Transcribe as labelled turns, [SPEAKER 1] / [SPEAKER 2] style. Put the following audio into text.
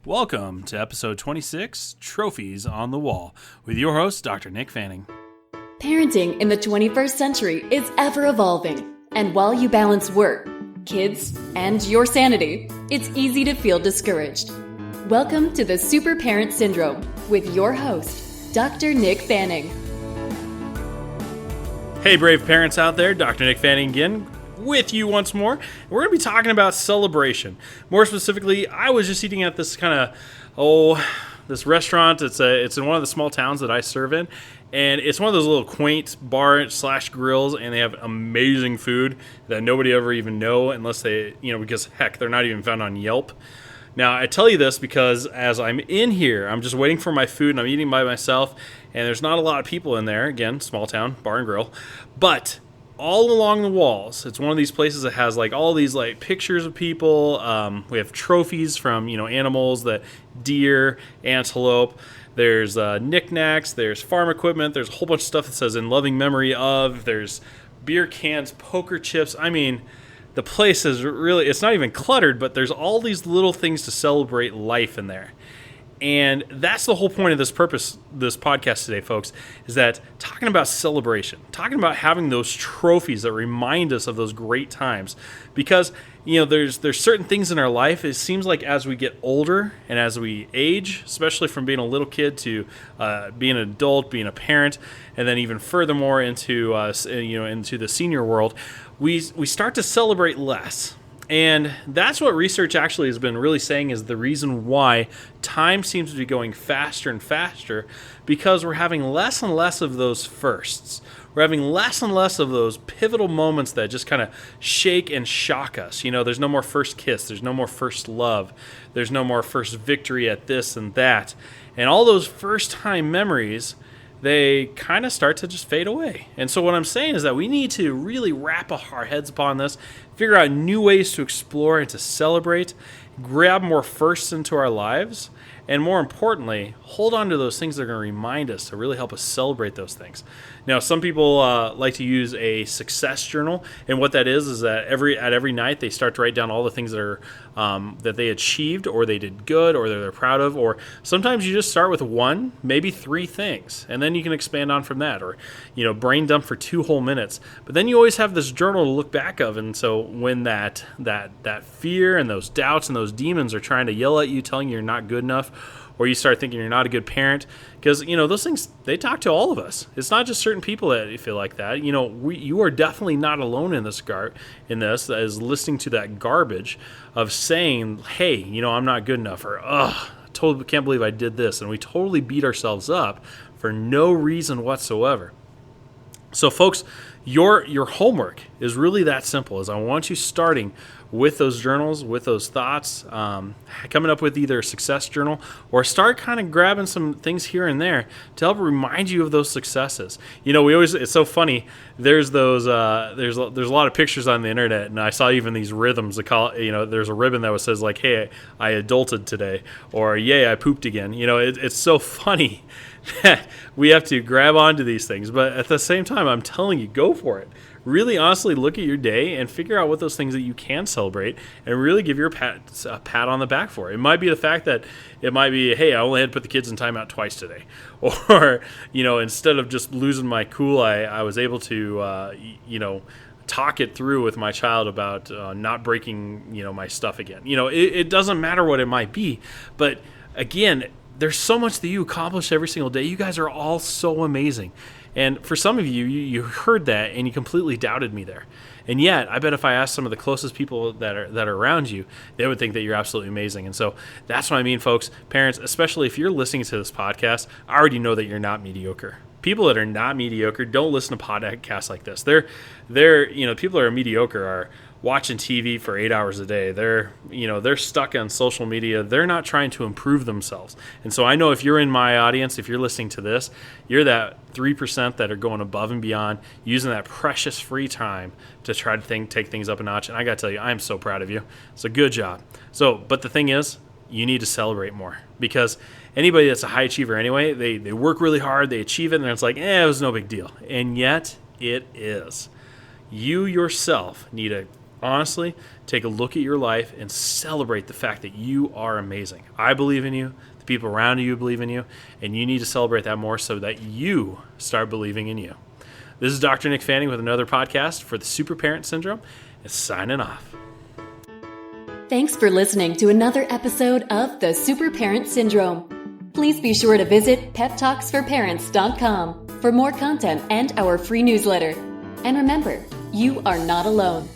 [SPEAKER 1] Welcome to episode 26, Trophies on the Wall, with your host, Dr. Nick Fanning.
[SPEAKER 2] Parenting in the 21st century is ever evolving, and while you balance work, kids, and your sanity, it's easy to feel discouraged. Welcome to the Super Parent Syndrome with your host, Dr. Nick Fanning.
[SPEAKER 1] Hey, brave parents out there, Dr. Nick Fanning again, with you once more. We're going to be talking about celebration. More specifically, I was just eating at this this restaurant. It's in one of the small towns that I serve in, and it's one of those little quaint bar/grills, and they have amazing food that nobody ever even know unless they, because heck, they're not even found on Yelp. Now, I tell you this because as I'm in here, I'm just waiting for my food, and I'm eating by myself, and there's not a lot of people in there. Again, small town, bar and grill. But all along the walls, it's one of these places that has all these pictures of people. We have trophies from animals, that deer, antelope. There's knickknacks. There's farm equipment. There's a whole bunch of stuff that says "in loving memory of." There's beer cans, poker chips. I mean, the place is really, it's not even cluttered, but there's all these little things to celebrate life in there. And that's the whole point of this podcast today, folks, is that talking about celebration, talking about having those trophies that remind us of those great times. Because, there's certain things in our life, it seems like as we get older and as we age, especially from being a little kid to being an adult, being a parent, and then even furthermore into the senior world, we start to celebrate less. And that's what research actually has been really saying is the reason why time seems to be going faster and faster, because we're having less and less of those firsts. We're having less and less of those pivotal moments that just kind of shake and shock us. There's no more first kiss. There's no more first love. There's no more first victory at this and that. And all those first-time memories, they kind of start to just fade away. And so what I'm saying is that we need to really wrap our heads upon this, figure out new ways to explore and to celebrate, grab more firsts into our lives, and more importantly, hold on to those things that are going to remind us to really help us celebrate those things. Now, some people like to use a success journal, and what that is that every night they start to write down all the things that are that they achieved, or they did good, or they're proud of, or sometimes you just start with one, maybe three things, and then you can expand on from that, or brain dump for 2 whole minutes. But then you always have this journal to look back of, and so when that fear and those doubts and those demons are trying to yell at you, telling you you're not good enough, or you start thinking you're not a good parent, because those things, they talk to all of us. It's not just certain people that feel like that. You are definitely not alone in this as listening to that garbage of saying, hey, I'm not good enough, or totally can't believe I did this, and we totally beat ourselves up for no reason whatsoever. So folks, your homework is really that simple. Is I want you starting with those journals, with those thoughts, coming up with either a success journal, or start kind of grabbing some things here and there to help remind you of those successes. It's so funny. There's there's a lot of pictures on the internet, and I saw even these rhythms. There's a ribbon that says hey, I adulted today, or yay, I pooped again. It's so funny that we have to grab onto these things, but at the same time, I'm telling you, go for it. Really honestly look at your day and figure out what those things that you can celebrate, and really give your a pat on the back for it. It might be the fact that it might be, hey, I only had to put the kids in timeout twice today. Or, instead of just losing my cool, I was able to, talk it through with my child about not breaking, my stuff again. It doesn't matter what it might be. But again, there's so much that you accomplish every single day. You guys are all so amazing. And for some of you heard that and you completely doubted me there. And yet, I bet if I asked some of the closest people that are around you, they would think that you're absolutely amazing. And so that's what I mean, folks. Parents, especially if you're listening to this podcast, I already know that you're not mediocre. People that are not mediocre don't listen to podcasts like this. People that are mediocre are watching TV for 8 hours a day. They're stuck on social media. They're not trying to improve themselves. And so I know if you're in my audience, if you're listening to this, you're that 3% that are going above and beyond, using that precious free time to try to take things up a notch. And I got to tell you, I am so proud of you. It's a good job. But the thing is, you need to celebrate more, because anybody that's a high achiever anyway, they work really hard, they achieve it, and it's like, it was no big deal. And yet it is. You yourself need a honestly take a look at your life and celebrate the fact that you are amazing. I believe in you. The people around you believe in you. And you need to celebrate that more so that you start believing in you. This is Dr. Nick Fanning with another podcast for the Super Parent Syndrome and signing off.
[SPEAKER 2] Thanks for listening to another episode of the Super Parent Syndrome. Please be sure to visit peptalksforparents.com for more content and our free newsletter. And remember, you are not alone.